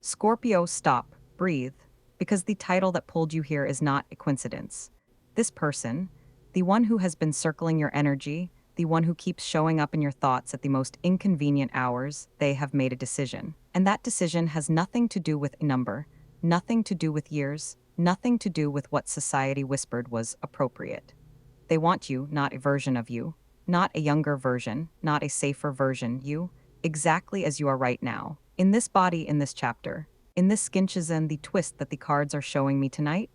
Scorpio, stop, breathe, because the title that pulled you here is not a coincidence. This person, the one who has been circling your energy, the one who keeps showing up in your thoughts at the most inconvenient hours, they have made a decision. And that decision has nothing to do with a number, nothing to do with years, nothing to do with what society whispered was appropriate. They want you, not a version of you, not a younger version, not a safer version, you, exactly as you are right now. In this body, in this chapter, in this skinchazan, the twist that the cards are showing me tonight,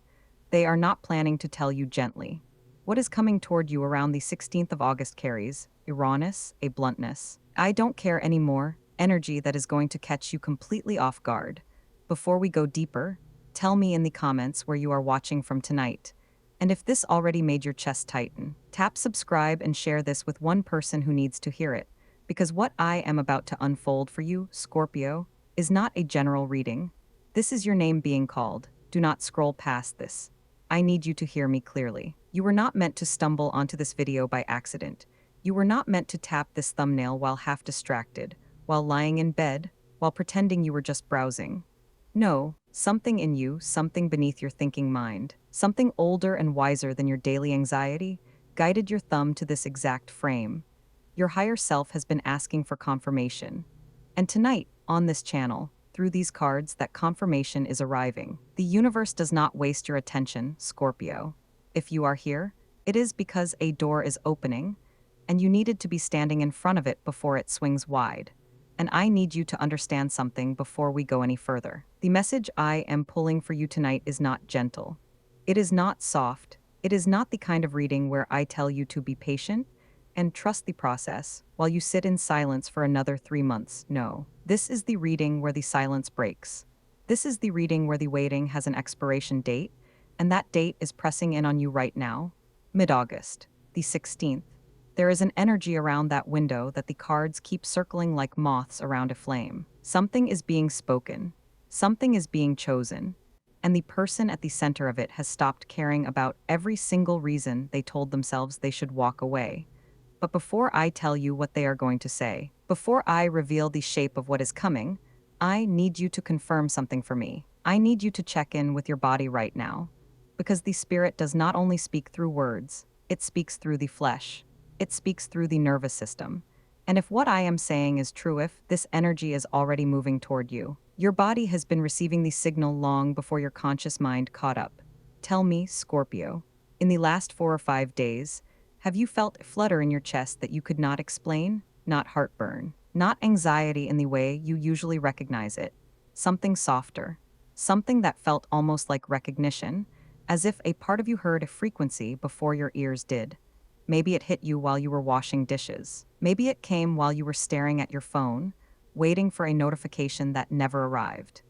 they are not planning to tell you gently. What is coming toward you around the 16th of August carries a rawness, a bluntness. I don't care anymore, energy that is going to catch you completely off guard. Before we go deeper, tell me in the comments where you are watching from tonight. And if this already made your chest tighten, tap subscribe and share this with one person who needs to hear it. Because what I am about to unfold for you, Scorpio, is not a general reading. This is your name being called. Do not scroll past this. I need you to hear me clearly. You were not meant to stumble onto this video by accident. You were not meant to tap this thumbnail while half distracted, while lying in bed, while pretending you were just browsing. No, something in you, something beneath your thinking mind, something older and wiser than your daily anxiety, guided your thumb to this exact frame. Your higher self has been asking for confirmation. And tonight, on this channel, through these cards, that confirmation is arriving. The universe does not waste your attention, Scorpio. If you are here, it is because a door is opening, and you needed to be standing in front of it before it swings wide. And I need you to understand something before we go any further. The message I am pulling for you tonight is not gentle. It is not soft. It is not the kind of reading where I tell you to be patient and trust the process while you sit in silence for another 3 months. No. This is the reading where the silence breaks. This is the reading where the waiting has an expiration date, and that date is pressing in on you right now, mid-August, the 16th. There is an energy around that window that the cards keep circling like moths around a flame. Something is being spoken. Something is being chosen. And the person at the center of it has stopped caring about every single reason they told themselves they should walk away. But before I tell you what they are going to say, before I reveal the shape of what is coming, I need you to confirm something for me. I need you to check in with your body right now. Because the spirit does not only speak through words, it speaks through the flesh. It speaks through the nervous system. And if what I am saying is true, if this energy is already moving toward you, your body has been receiving the signal long before your conscious mind caught up. Tell me, Scorpio, in the last 4 or 5 days, have you felt a flutter in your chest that you could not explain? Not heartburn, not anxiety in the way you usually recognize it. Something softer, something that felt almost like recognition, as if a part of you heard a frequency before your ears did. Maybe it hit you while you were washing dishes. Maybe it came while you were staring at your phone, waiting for a notification that never arrived.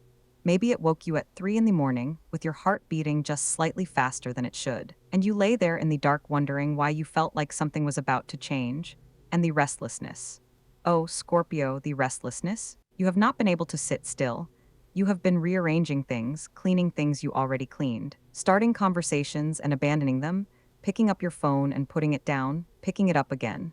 Maybe it woke you at 3 in the morning with your heart beating just slightly faster than it should, and you lay there in the dark wondering why you felt like something was about to change, and the restlessness. Oh, Scorpio, the restlessness? You have not been able to sit still. You have been rearranging things, cleaning things you already cleaned, starting conversations and abandoning them, picking up your phone and putting it down, picking it up again.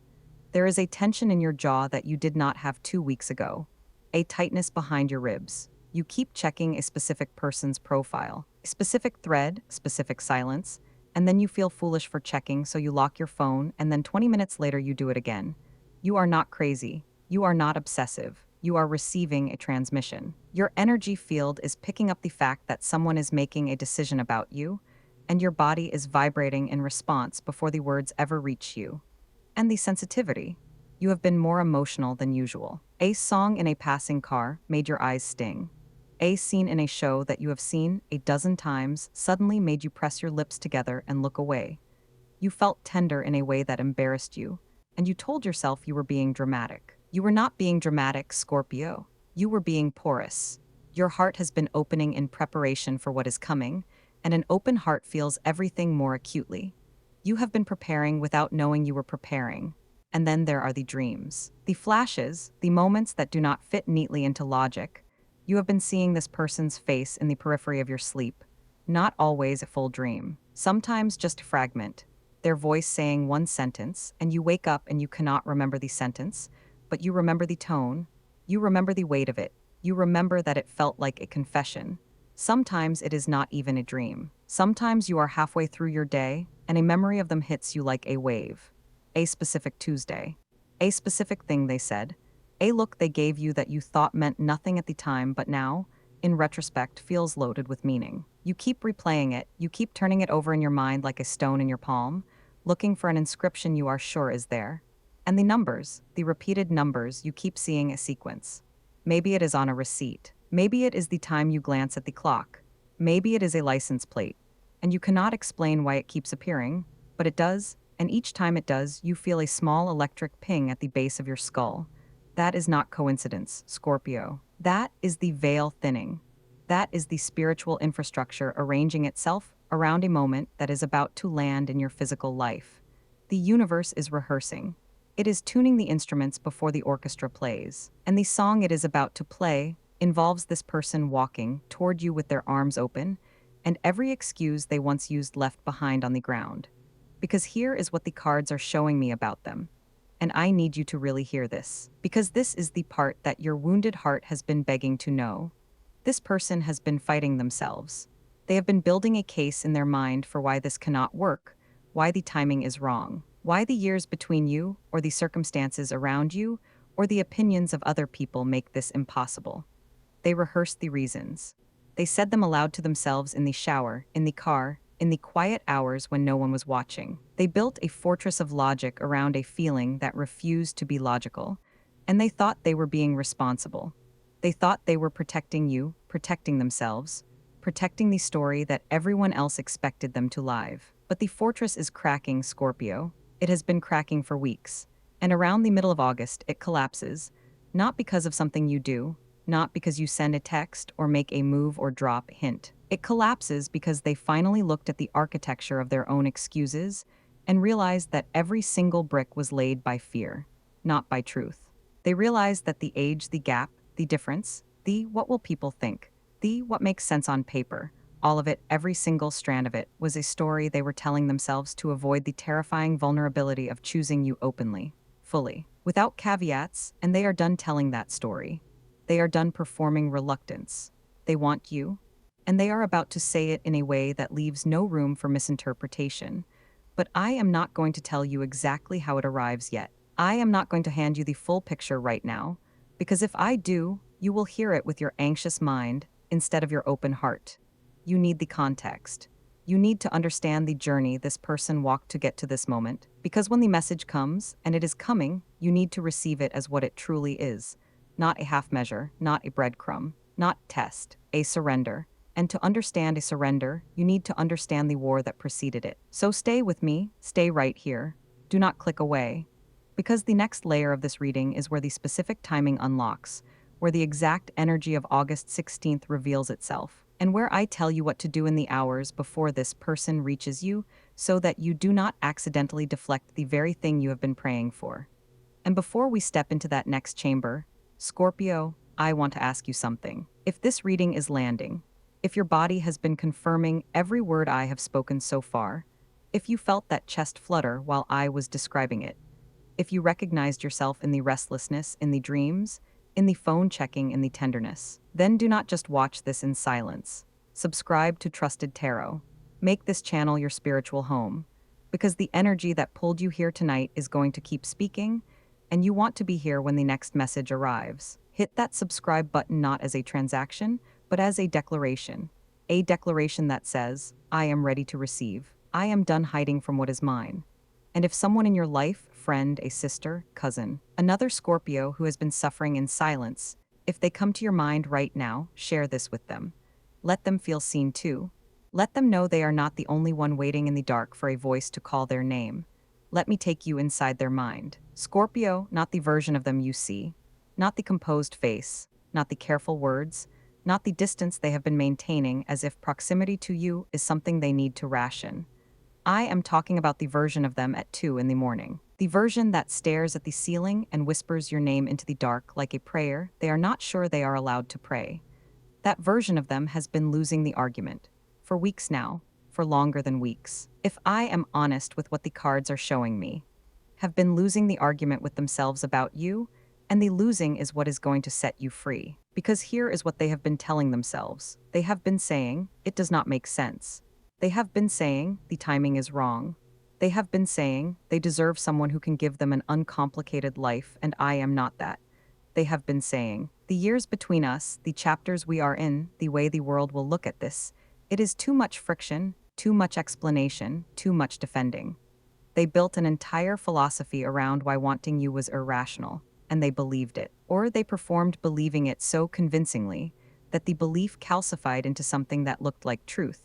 There is a tension in your jaw that you did not have 2 weeks ago, a tightness behind your ribs. You keep checking a specific person's profile, a specific thread, specific silence, and then you feel foolish for checking, so you lock your phone, and then 20 minutes later you do it again. You are not crazy. You are not obsessive. You are receiving a transmission. Your energy field is picking up the fact that someone is making a decision about you, and your body is vibrating in response before the words ever reach you. And the sensitivity. You have been more emotional than usual. A song in a passing car made your eyes sting. A scene in a show that you have seen a dozen times suddenly made you press your lips together and look away. You felt tender in a way that embarrassed you, and you told yourself you were being dramatic. You were not being dramatic, Scorpio. You were being porous. Your heart has been opening in preparation for what is coming, and an open heart feels everything more acutely. You have been preparing without knowing you were preparing. And then there are the dreams. The flashes, the moments that do not fit neatly into logic. You have been seeing this person's face in the periphery of your sleep. Not always a full dream. Sometimes just a fragment. Their voice saying one sentence, and you wake up and you cannot remember the sentence, but you remember the tone. You remember the weight of it. You remember that it felt like a confession. Sometimes it is not even a dream. Sometimes you are halfway through your day, and a memory of them hits you like a wave. A specific Tuesday. A specific thing they said. A look they gave you that you thought meant nothing at the time, but now, in retrospect, feels loaded with meaning. You keep replaying it, you keep turning it over in your mind like a stone in your palm, looking for an inscription you are sure is there. And the numbers, the repeated numbers, you keep seeing a sequence. Maybe it is on a receipt. Maybe it is the time you glance at the clock. Maybe it is a license plate. And you cannot explain why it keeps appearing, but it does, and each time it does, you feel a small electric ping at the base of your skull. That is not coincidence, Scorpio. That is the veil thinning. That is the spiritual infrastructure arranging itself around a moment that is about to land in your physical life. The universe is rehearsing. It is tuning the instruments before the orchestra plays, and the song it is about to play involves this person walking toward you with their arms open, and every excuse they once used left behind on the ground. Because here is what the cards are showing me about them. And I need you to really hear this, because this is the part that your wounded heart has been begging to know. This person has been fighting themselves. They have been building a case in their mind for why this cannot work, why the timing is wrong, why the years between you, or the circumstances around you, or the opinions of other people make this impossible. They rehearsed the reasons. They said them aloud to themselves in the shower, in the car, in the quiet hours when no one was watching. They built a fortress of logic around a feeling that refused to be logical, and they thought they were being responsible. They thought they were protecting you, protecting themselves, protecting the story that everyone else expected them to live. But the fortress is cracking, Scorpio. It has been cracking for weeks, and around the middle of August it collapses, not because of something you do, not because you send a text or make a move or drop hint. It collapses because they finally looked at the architecture of their own excuses and realized that every single brick was laid by fear, not by truth. They realized that the age, the gap, the difference, the what will people think, the what makes sense on paper, all of it, every single strand of it, was a story they were telling themselves to avoid the terrifying vulnerability of choosing you openly, fully, without caveats, and they are done telling that story. They are done performing reluctance. They want you, and they are about to say it in a way that leaves no room for misinterpretation. But I am not going to tell you exactly how it arrives yet. I am not going to hand you the full picture right now, because if I do, you will hear it with your anxious mind instead of your open heart. You need the context. You need to understand the journey this person walked to get to this moment, because when the message comes, and it is coming, you need to receive it as what it truly is. Not a half measure, not a breadcrumb, not test, a surrender. And to understand a surrender, you need to understand the war that preceded it. So stay with me, stay right here. Do not click away. Because the next layer of this reading is where the specific timing unlocks, where the exact energy of August 16th reveals itself, and where I tell you what to do in the hours before this person reaches you so that you do not accidentally deflect the very thing you have been praying for. And before we step into that next chamber, Scorpio, I want to ask you something. If this reading is landing, if your body has been confirming every word I have spoken so far, if you felt that chest flutter while I was describing it, if you recognized yourself in the restlessness, in the dreams, in the phone checking, in the tenderness, then do not just watch this in silence. Subscribe to Trusted Tarot. Make this channel your spiritual home, because the energy that pulled you here tonight is going to keep speaking, and you want to be here when the next message arrives. Hit that subscribe button not as a transaction, but as a declaration that says, I am ready to receive. I am done hiding from what is mine. And if someone in your life, friend, a sister, cousin, another Scorpio who has been suffering in silence, if they come to your mind right now, share this with them. Let them feel seen too. Let them know they are not the only one waiting in the dark for a voice to call their name. Let me take you inside their mind. Scorpio, not the version of them you see, not the composed face, not the careful words, not the distance they have been maintaining as if proximity to you is something they need to ration. I am talking about the version of them at 2 in the morning. The version that stares at the ceiling and whispers your name into the dark like a prayer they are not sure they are allowed to pray. That version of them has been losing the argument. For weeks now, for longer than weeks. If I am honest with what the cards are showing me, have been losing the argument with themselves about you, and the losing is what is going to set you free. Because here is what they have been telling themselves. They have been saying, it does not make sense. They have been saying, the timing is wrong. They have been saying, they deserve someone who can give them an uncomplicated life, and I am not that. They have been saying, the years between us, the chapters we are in, the way the world will look at this, it is too much friction, too much explanation, too much defending. They built an entire philosophy around why wanting you was irrational, and they believed it. Or they performed believing it so convincingly that the belief calcified into something that looked like truth.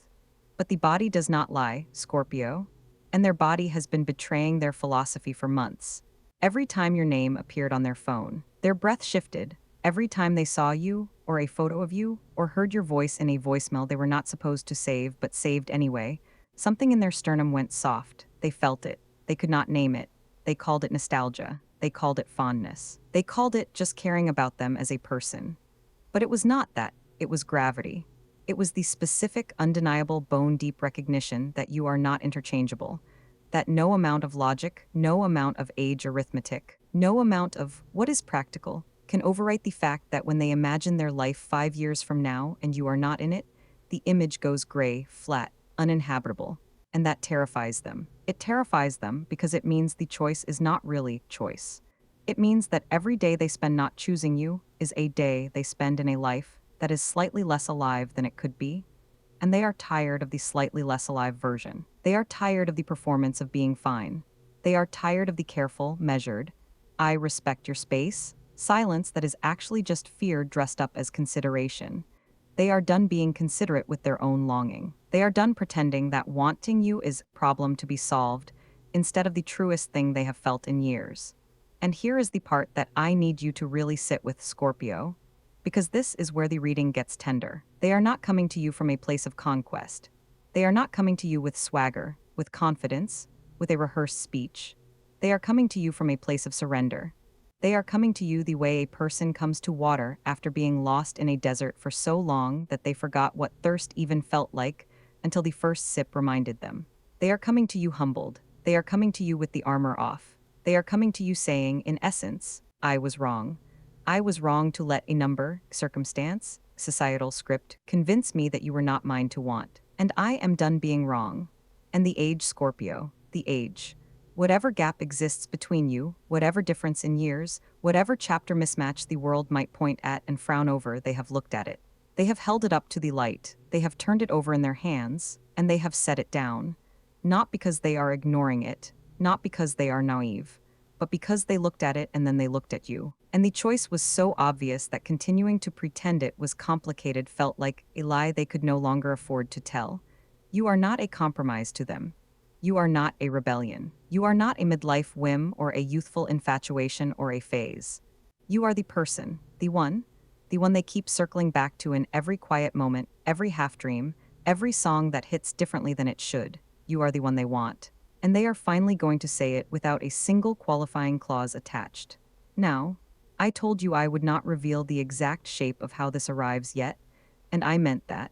But the body does not lie, Scorpio, and their body has been betraying their philosophy for months. Every time your name appeared on their phone, their breath shifted. Every time they saw you, or a photo of you, or heard your voice in a voicemail they were not supposed to save but saved anyway, something in their sternum went soft. They felt it. They could not name it. They called it nostalgia. They called it fondness. They called it just caring about them as a person. But it was not that. It was gravity. It was the specific, undeniable, bone-deep recognition that you are not interchangeable, that no amount of logic, no amount of age arithmetic, no amount of what is practical can overwrite the fact that when they imagine their life 5 years from now and you are not in it, the image goes gray, flat, uninhabitable, and that terrifies them. It terrifies them because it means the choice is not really choice. It means that every day they spend not choosing you is a day they spend in a life that is slightly less alive than it could be, and they are tired of the slightly less alive version. They are tired of the performance of being fine. They are tired of the careful, measured, I respect your space, silence that is actually just fear dressed up as consideration. They are done being considerate with their own longing. They are done pretending that wanting you is a problem to be solved instead of the truest thing they have felt in years. And here is the part that I need you to really sit with, Scorpio, because this is where the reading gets tender. They are not coming to you from a place of conquest. They are not coming to you with swagger, with confidence, with a rehearsed speech. They are coming to you from a place of surrender. They are coming to you the way a person comes to water after being lost in a desert for so long that they forgot what thirst even felt like until the first sip reminded them. They are coming to you humbled. They are coming to you with the armor off. They are coming to you saying, in essence, I was wrong. I was wrong to let a number, circumstance, societal script convince me that you were not mine to want. And I am done being wrong. And the age, Scorpio, the age. Whatever gap exists between you, whatever difference in years, whatever chapter mismatch the world might point at and frown over, they have looked at it. They have held it up to the light, they have turned it over in their hands, and they have set it down. Not because they are ignoring it, not because they are naive, but because they looked at it and then they looked at you. And the choice was so obvious that continuing to pretend it was complicated felt like a lie they could no longer afford to tell. You are not a compromise to them. You are not a rebellion. You are not a midlife whim or a youthful infatuation or a phase. You are the person, the one they keep circling back to in every quiet moment, every half-dream, every song that hits differently than it should. You are the one they want. And they are finally going to say it without a single qualifying clause attached. Now, I told you I would not reveal the exact shape of how this arrives yet, and I meant that.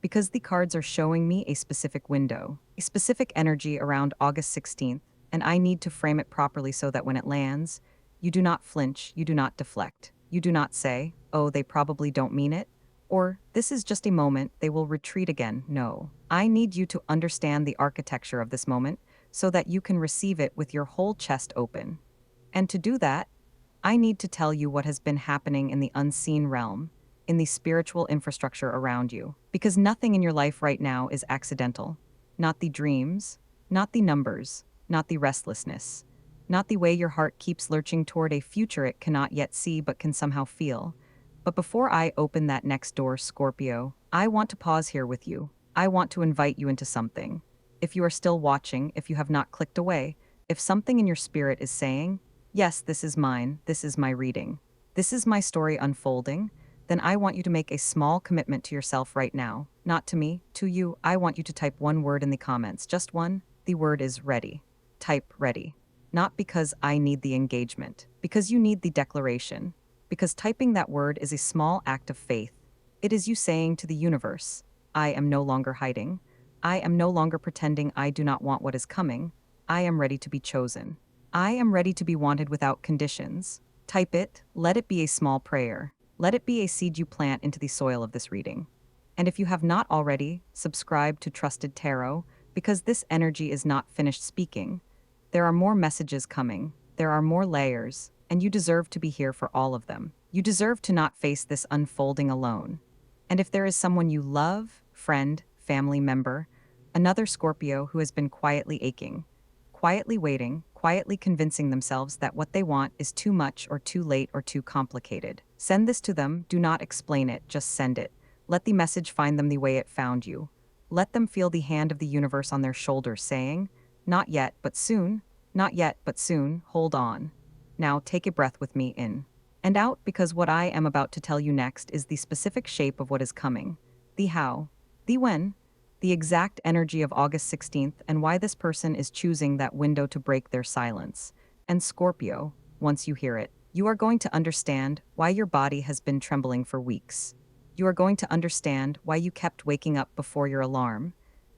Because the cards are showing me a specific window, a specific energy around August 16th, and I need to frame it properly so that when it lands, you do not flinch, you do not deflect. You do not say, oh, they probably don't mean it, or this is just a moment, they will retreat again. No. I need you to understand the architecture of this moment so that you can receive it with your whole chest open. And to do that, I need to tell you what has been happening in the unseen realm, in the spiritual infrastructure around you. Because nothing in your life right now is accidental. Not the dreams, not the numbers, not the restlessness, not the way your heart keeps lurching toward a future it cannot yet see but can somehow feel. But before I open that next door, Scorpio, I want to pause here with you. I want to invite you into something. If you are still watching, if you have not clicked away, if something in your spirit is saying, yes, this is mine, this is my reading, this is my story unfolding, then I want you to make a small commitment to yourself right now. Not to me, to you. I want you to type one word in the comments, just one. The word is ready. Type ready. Not because I need the engagement, because you need the declaration. Because typing that word is a small act of faith. It is you saying to the universe, I am no longer hiding. I am no longer pretending I do not want what is coming. I am ready to be chosen. I am ready to be wanted without conditions. Type it, let it be a small prayer. Let it be a seed you plant into the soil of this reading. And if you have not already, subscribe to Trusted Tarot, because this energy is not finished speaking. There are more messages coming, there are more layers, and you deserve to be here for all of them. You deserve to not face this unfolding alone. And if there is someone you love, friend, family member, another Scorpio who has been quietly aching, quietly waiting, quietly convincing themselves that what they want is too much or too late or too complicated, send this to them. Do not explain it, just send it. Let the message find them the way it found you. Let them feel the hand of the universe on their shoulders saying, not yet, but soon, not yet, but soon, hold on. Now take a breath with me in and out, because what I am about to tell you next is the specific shape of what is coming, the how, the when, the exact energy of August 16th, and why this person is choosing that window to break their silence. And Scorpio, once you hear it, you are going to understand why your body has been trembling for weeks. You are going to understand why you kept waking up before your alarm.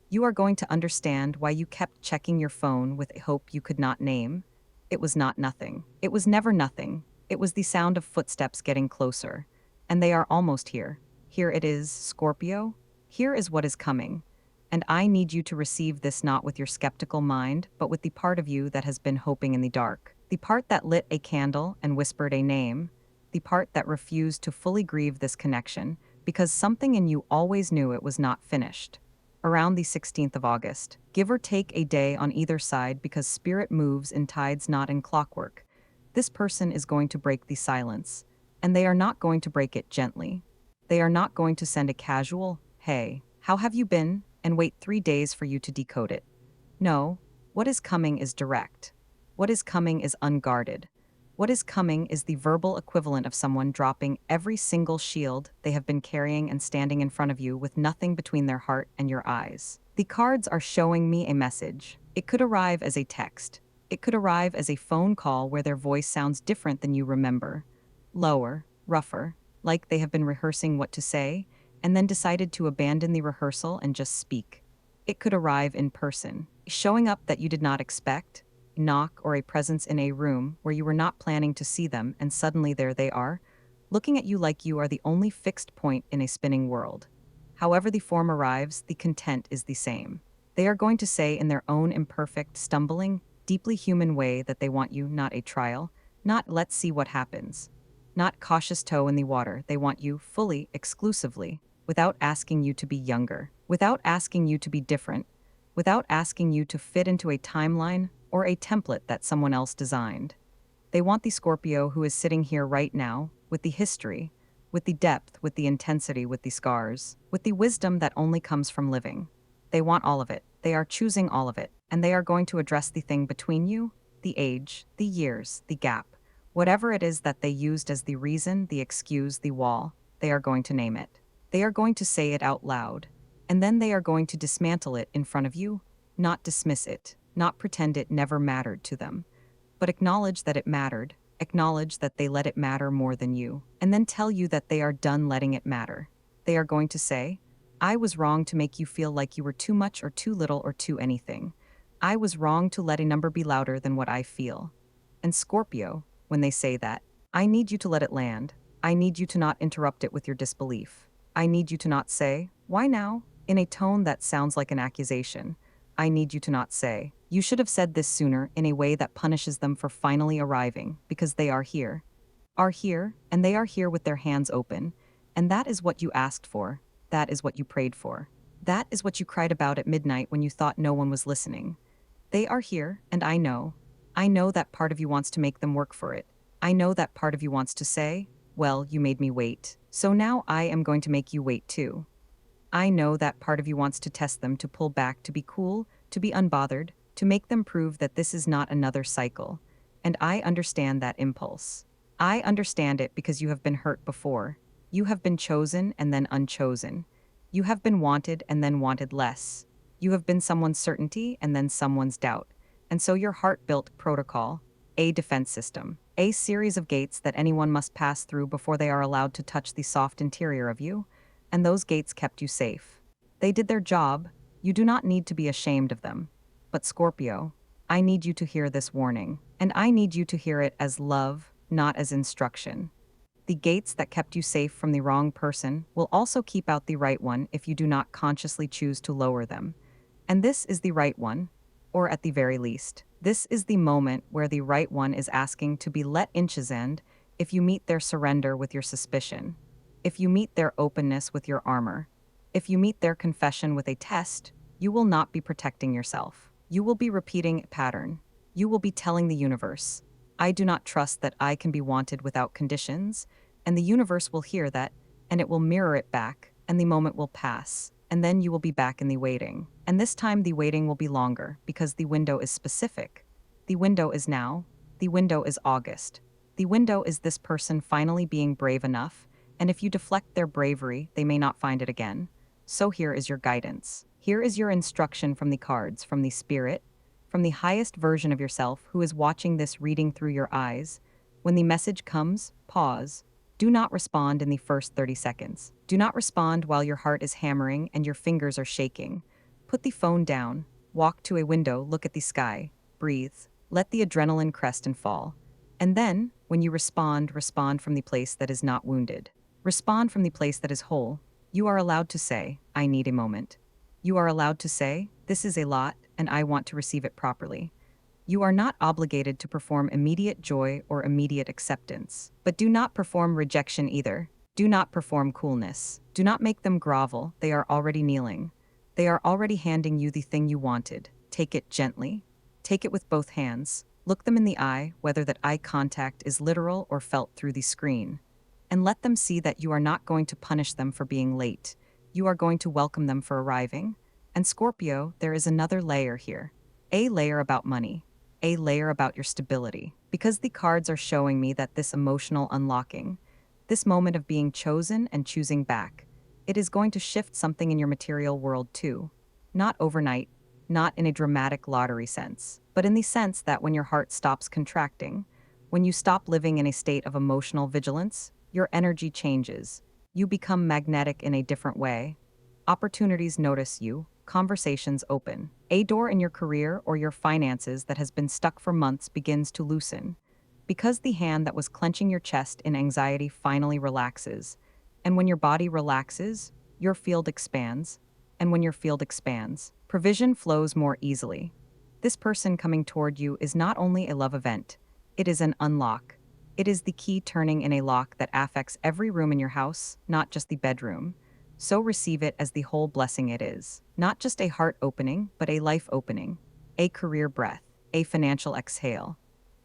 You are going to understand why you kept checking your phone with a hope you could not name. It was not nothing. It was never nothing. It was the sound of footsteps getting closer. And they are almost here. Here it is, Scorpio. Here is what is coming. And I need you to receive this not with your skeptical mind, but with the part of you that has been hoping in the dark. The part that lit a candle and whispered a name. The part that refused to fully grieve this connection, because something in you always knew it was not finished. Around the 16th of August, give or take a day on either side, because spirit moves in tides, not in clockwork. This person is going to break the silence, and they are not going to break it gently. They are not going to send a casual, "Hey, how have you been?" and wait 3 days for you to decode it. No, what is coming is direct. What is coming is unguarded. What is coming is the verbal equivalent of someone dropping every single shield they have been carrying and standing in front of you with nothing between their heart and your eyes. The cards are showing me a message. It could arrive as a text. It could arrive as a phone call where their voice sounds different than you remember. Lower, rougher, like they have been rehearsing what to say, and then decided to abandon the rehearsal and just speak. It could arrive in person, showing up that you did not expect, knock, or a presence in a room where you were not planning to see them, and suddenly there they are, looking at you like you are the only fixed point in a spinning world. However the form arrives, the content is the same. They are going to say in their own imperfect, stumbling, deeply human way that they want you, not a trial, not let's see what happens, not cautious toe in the water. They want you fully, exclusively, without asking you to be younger, without asking you to be different, without asking you to fit into a timeline or a template that someone else designed. They want the Scorpio who is sitting here right now, with the history, with the depth, with the intensity, with the scars, with the wisdom that only comes from living. They want all of it. They are choosing all of it, and they are going to address the thing between you, the age, the years, the gap, whatever it is that they used as the reason, the excuse, the wall. They are going to name it. They are going to say it out loud, and then they are going to dismantle it in front of you, not dismiss it, not pretend it never mattered to them, but acknowledge that it mattered, acknowledge that they let it matter more than you, and then tell you that they are done letting it matter. They are going to say, I was wrong to make you feel like you were too much or too little or too anything. I was wrong to let a number be louder than what I feel. And Scorpio, when they say that, I need you to let it land. I need you to not interrupt it with your disbelief. I need you to not say, why now, in a tone that sounds like an accusation. I need you to not say, you should have said this sooner, in a way that punishes them for finally arriving, because they are here, and they are here with their hands open, and that is what you asked for, that is what you prayed for, that is what you cried about at midnight when you thought no one was listening. They are here, and I know that part of you wants to make them work for it. I know that part of you wants to say, well, you made me wait, so now I am going to make you wait too. I know that part of you wants to test them, to pull back, to be cool, to be unbothered, to make them prove that this is not another cycle. And I understand that impulse. I understand it because you have been hurt before. You have been chosen and then unchosen. You have been wanted and then wanted less. You have been someone's certainty and then someone's doubt. And so your heart built protocol, a defense system, a series of gates that anyone must pass through before they are allowed to touch the soft interior of you, and those gates kept you safe. They did their job. You do not need to be ashamed of them. But Scorpio, I need you to hear this warning, and I need you to hear it as love, not as instruction. The gates that kept you safe from the wrong person will also keep out the right one if you do not consciously choose to lower them. And this is the right one, or at the very least, this is the moment where the right one is asking to be let inches end if you meet their surrender with your suspicion, if you meet their openness with your armor, if you meet their confession with a test, you will not be protecting yourself. You will be repeating a pattern. You will be telling the universe, I do not trust that I can be wanted without conditions, and the universe will hear that, and it will mirror it back, and the moment will pass, and then you will be back in the waiting. And this time the waiting will be longer because the window is specific. The window is now. The window is August. The window is this person finally being brave enough, and if you deflect their bravery, they may not find it again. So here is your guidance. Here is your instruction from the cards, from the spirit, from the highest version of yourself who is watching this reading through your eyes. When the message comes, pause. Do not respond in the first 30 seconds. Do not respond while your heart is hammering and your fingers are shaking. Put the phone down, walk to a window, look at the sky, breathe, let the adrenaline crest and fall. And then, when you respond from the place that is not wounded. Respond from the place that is whole. You are allowed to say, I need a moment. You are allowed to say, this is a lot, and I want to receive it properly. You are not obligated to perform immediate joy or immediate acceptance. But do not perform rejection either. Do not perform coolness. Do not make them grovel. They are already kneeling. They are already handing you the thing you wanted. Take it gently. Take it with both hands. Look them in the eye, whether that eye contact is literal or felt through the screen. And let them see that you are not going to punish them for being late. You are going to welcome them for arriving. And Scorpio, there is another layer here. A layer about money. A layer about your stability. Because the cards are showing me that this emotional unlocking, this moment of being chosen and choosing back, it is going to shift something in your material world too. Not overnight, not in a dramatic lottery sense, but in the sense that when your heart stops contracting, when you stop living in a state of emotional vigilance, your energy changes. You become magnetic in a different way. Opportunities notice you. Conversations open. A door in your career or your finances that has been stuck for months begins to loosen. Because the hand that was clenching your chest in anxiety finally relaxes. And when your body relaxes, your field expands. And when your field expands, provision flows more easily. This person coming toward you is not only a love event, it is an unlock. It is the key turning in a lock that affects every room in your house, not just the bedroom. So receive it as the whole blessing it is. Not just a heart opening, but a life opening, a career breath, a financial exhale,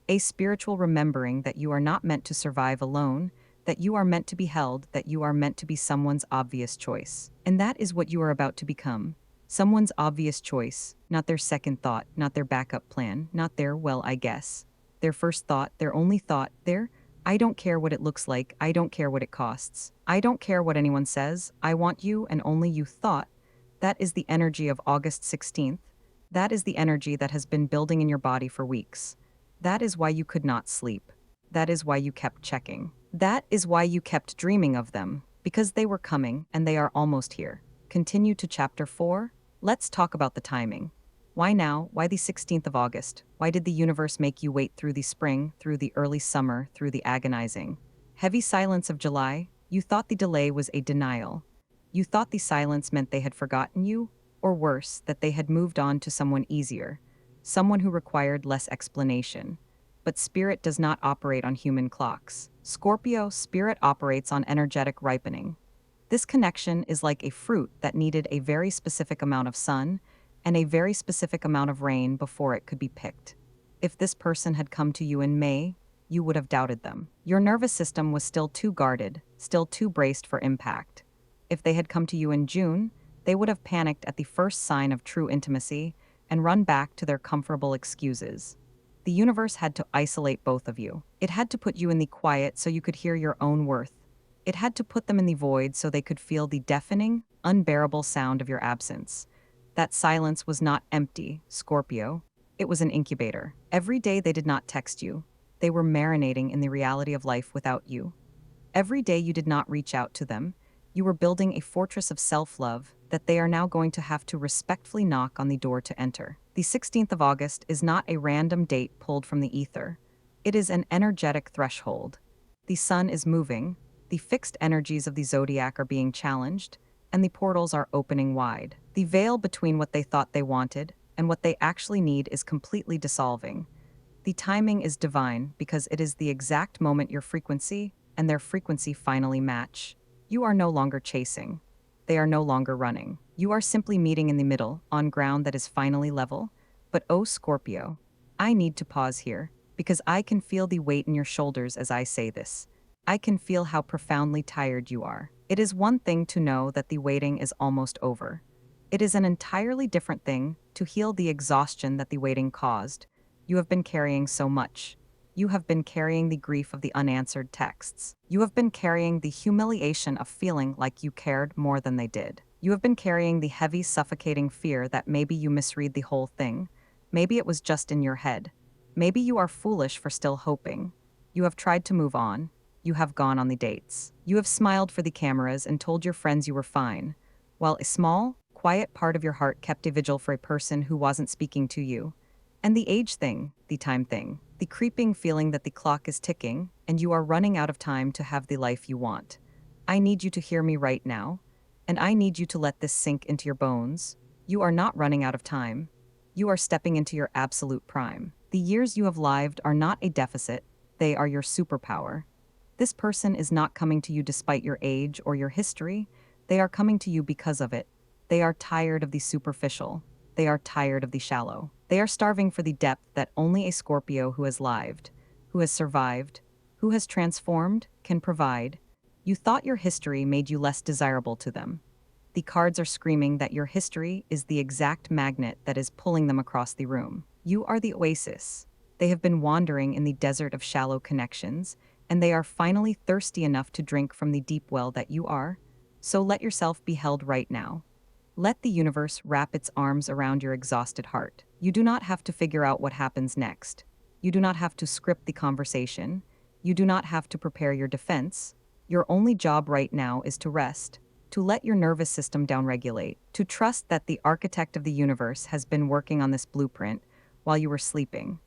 a spiritual remembering that you are not meant to survive alone, that you are meant to be held, that you are meant to be someone's obvious choice. And that is what you are about to become. Someone's obvious choice, not their second thought, not their backup plan, not their, well, I guess. Their first thought, their only thought, their, I don't care what it looks like, I don't care what it costs. I don't care what anyone says, I want you and only you thought. That is the energy of August 16th. That is the energy that has been building in your body for weeks. That is why you could not sleep. That is why you kept checking. That is why you kept dreaming of them, because they were coming and they are almost here. Continue to chapter 4. Let's talk about the timing. Why now? Why the 16th of August? Why did the universe make you wait through the spring, through the early summer, through the agonizing, heavy silence of July? You thought the delay was a denial. You thought the silence meant they had forgotten you, or worse, that they had moved on to someone easier, someone who required less explanation. But spirit does not operate on human clocks. Scorpio, spirit operates on energetic ripening. This connection is like a fruit that needed a very specific amount of sun and a very specific amount of rain before it could be picked. If this person had come to you in May, you would have doubted them. Your nervous system was still too guarded, still too braced for impact. If they had come to you in June, they would have panicked at the first sign of true intimacy and run back to their comfortable excuses. The universe had to isolate both of you. It had to put you in the quiet so you could hear your own worth. It had to put them in the void so they could feel the deafening, unbearable sound of your absence. That silence was not empty, Scorpio. It was an incubator. Every day they did not text you. They were marinating in the reality of life without you. Every day you did not reach out to them. You were building a fortress of self-love that they are now going to have to respectfully knock on the door to enter. The 16th of August is not a random date pulled from the ether. It is an energetic threshold. The The sun is moving, the fixed energies of the zodiac are being challenged, and the portals are opening wide. The veil between what they thought they wanted and what they actually need is completely dissolving. The timing is divine because it is the exact moment your frequency and their frequency finally match. You are no longer chasing. They are no longer running. You are simply meeting in the middle, on ground that is finally level. But oh, Scorpio, I need to pause here, because I can feel the weight in your shoulders as I say this. I can feel how profoundly tired you are. It is one thing to know that the waiting is almost over. It is an entirely different thing to heal the exhaustion that the waiting caused. You have been carrying so much. You have been carrying the grief of the unanswered texts. You have been carrying the humiliation of feeling like you cared more than they did. You have been carrying the heavy, suffocating fear that maybe you misread the whole thing. Maybe it was just in your head. Maybe you are foolish for still hoping. You have tried to move on. You have gone on the dates. You have smiled for the cameras and told your friends you were fine, while a small, quiet part of your heart kept a vigil for a person who wasn't speaking to you. And the age thing, the time thing, the creeping feeling that the clock is ticking and you are running out of time to have the life you want. I need you to hear me right now, and I need you to let this sink into your bones. You are not running out of time. You are stepping into your absolute prime. The years you have lived are not a deficit, they are your superpower. This person is not coming to you despite your age or your history. They are coming to you because of it. They are tired of the superficial. They are tired of the shallow. They are starving for the depth that only a Scorpio who has lived, who has survived, who has transformed, can provide. You thought your history made you less desirable to them. The cards are screaming that your history is the exact magnet that is pulling them across the room. You are the oasis. They have been wandering in the desert of shallow connections, and they are finally thirsty enough to drink from the deep well that you are. So let yourself be held right now. Let the universe wrap its arms around your exhausted heart. You do not have to figure out what happens next. You do not have to script the conversation. You do not have to prepare your defense. Your only job right now is to rest, to let your nervous system downregulate, to trust that the architect of the universe has been working on this blueprint while you were sleeping.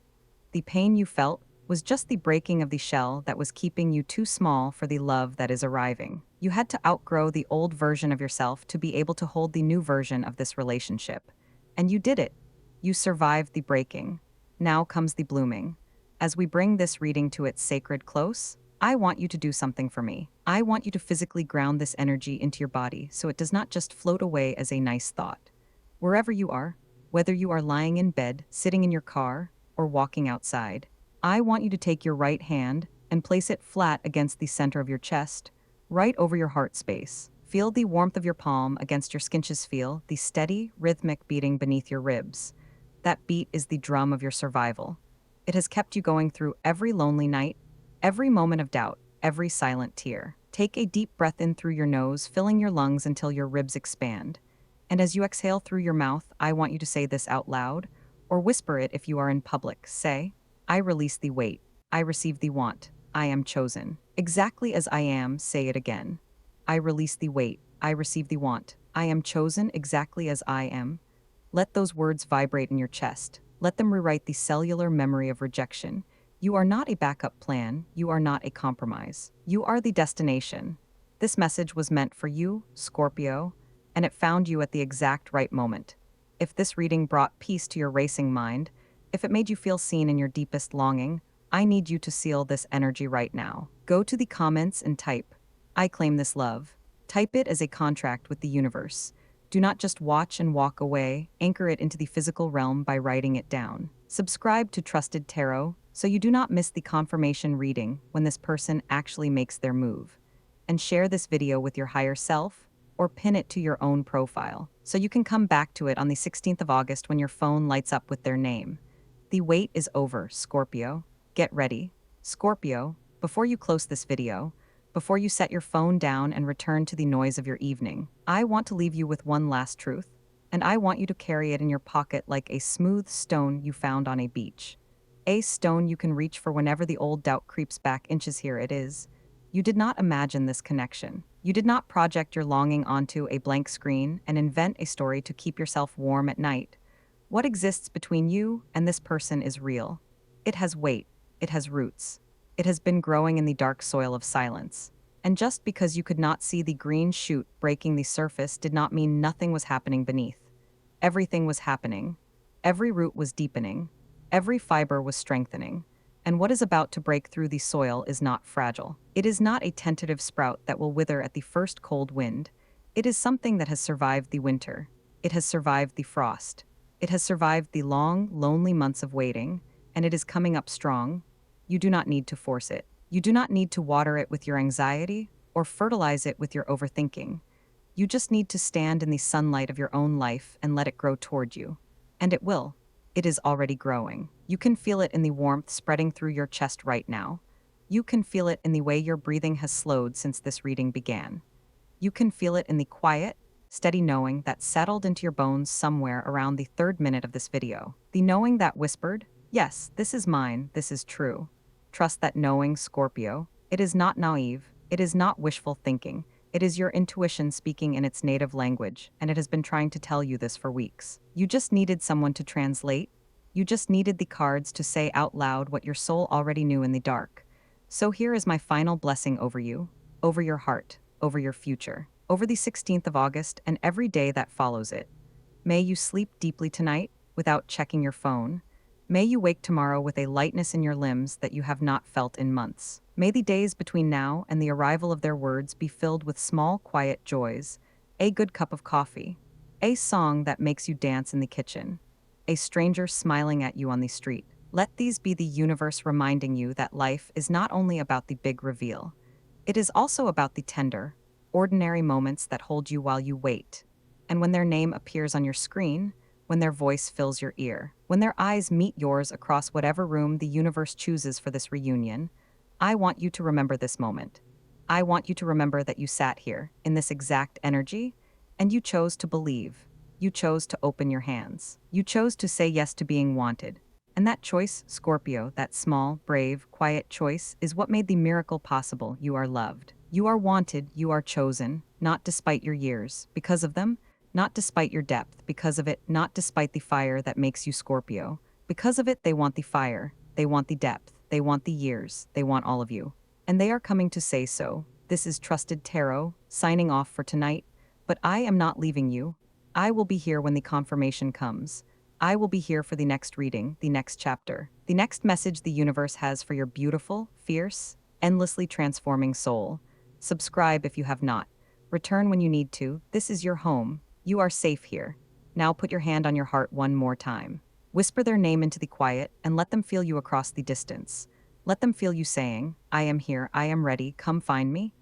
The pain you felt was just the breaking of the shell that was keeping you too small for the love that is arriving. You had to outgrow the old version of yourself to be able to hold the new version of this relationship. And you did it. You survived the breaking. Now comes the blooming. As we bring this reading to its sacred close, I want you to do something for me. I want you to physically ground this energy into your body so it does not just float away as a nice thought. Wherever you are, whether you are lying in bed, sitting in your car, or walking outside, I want you to take your right hand and place it flat against the center of your chest, right over your heart space. Feel the warmth of your palm against your skinches. Feel the steady, rhythmic beating beneath your ribs. That beat is the drum of your survival. It has kept you going through every lonely night, every moment of doubt, every silent tear. Take a deep breath in through your nose, filling your lungs until your ribs expand. And as you exhale through your mouth, I want you to say this out loud, or whisper it if you are in public. Say, I release the weight. I receive the want. I am chosen. Exactly as I am, say it again. I release the weight. I receive the want. I am chosen exactly as I am. Let those words vibrate in your chest. Let them rewrite the cellular memory of rejection. You are not a backup plan. You are not a compromise. You are the destination. This message was meant for you, Scorpio, and it found you at the exact right moment. If this reading brought peace to your racing mind, if it made you feel seen in your deepest longing, I need you to seal this energy right now. Go to the comments and type, I claim this love. Type it as a contract with the universe. Do not just watch and walk away. Anchor it into the physical realm by writing it down. Subscribe to Trusted Tarot so you do not miss the confirmation reading when this person actually makes their move. And share this video with your higher self or pin it to your own profile so you can come back to it on the 16th of August when your phone lights up with their name. The wait is over, Scorpio. Get ready. Scorpio, before you close this video, before you set your phone down and return to the noise of your evening, I want to leave you with one last truth, and I want you to carry it in your pocket like a smooth stone you found on a beach. A stone you can reach for whenever the old doubt creeps back inches. Here it is. You did not imagine this connection. You did not project your longing onto a blank screen and invent a story to keep yourself warm at night. What exists between you and this person is real. It has weight. It has roots. It has been growing in the dark soil of silence. And just because you could not see the green shoot breaking the surface did not mean nothing was happening beneath. Everything was happening. Every root was deepening. Every fiber was strengthening. And what is about to break through the soil is not fragile. It is not a tentative sprout that will wither at the first cold wind. It is something that has survived the winter. It has survived the frost. It has survived the long, lonely months of waiting, and it is coming up strong. You do not need to force it. You do not need to water it with your anxiety or fertilize it with your overthinking. You just need to stand in the sunlight of your own life and let it grow toward you. And it will. It is already growing. You can feel it in the warmth spreading through your chest right now. You can feel it in the way your breathing has slowed since this reading began. You can feel it in the quiet, steady knowing that settled into your bones somewhere around the 3rd minute of this video. The knowing that whispered, "Yes, this is mine, this is true." Trust that knowing, Scorpio. It is not naive. It is not wishful thinking. It is your intuition speaking in its native language, and it has been trying to tell you this for weeks. You just needed someone to translate. You just needed the cards to say out loud what your soul already knew in the dark. So here is my final blessing over you, over your heart, over your future, over the 16th of August and every day that follows it. May you sleep deeply tonight without checking your phone. May you wake tomorrow with a lightness in your limbs that you have not felt in months. May the days between now and the arrival of their words be filled with small, quiet joys, a good cup of coffee, a song that makes you dance in the kitchen, a stranger smiling at you on the street. Let these be the universe reminding you that life is not only about the big reveal. It is also about the tender, ordinary moments that hold you while you wait. And when their name appears on your screen, when their voice fills your ear, when their eyes meet yours across whatever room the universe chooses for this reunion, I want you to remember this moment. I want you to remember that you sat here, in this exact energy, and you chose to believe. You chose to open your hands. You chose to say yes to being wanted. And that choice, Scorpio, that small, brave, quiet choice, is what made the miracle possible. You are loved. You are wanted. You are chosen, not despite your years. Because of them, not despite your depth. Because of it, not despite the fire that makes you Scorpio. Because of it, they want the fire. They want the depth. They want the years. They want all of you. And they are coming to say so. This is Trusted Tarot, signing off for tonight. But I am not leaving you. I will be here when the confirmation comes. I will be here for the next reading, the next chapter, the next message the universe has for your beautiful, fierce, endlessly transforming soul. Subscribe if you have not. Return when you need to. This is your home. You are safe here. Now put your hand on your heart one more time. Whisper their name into the quiet and let them feel you across the distance. Let them feel you saying, "I am here, I am ready, come find me."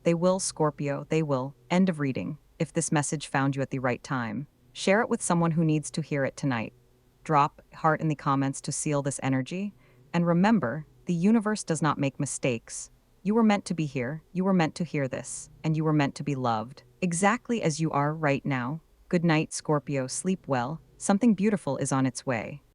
They will, Scorpio, they will. End of reading. If this message found you at the right time, share it with someone who needs to hear it tonight. Drop heart in the comments to seal this energy. And remember, the universe does not make mistakes. You were meant to be here, you were meant to hear this, and you were meant to be loved. Exactly as you are right now. Good night, Scorpio, sleep well. Something beautiful is on its way.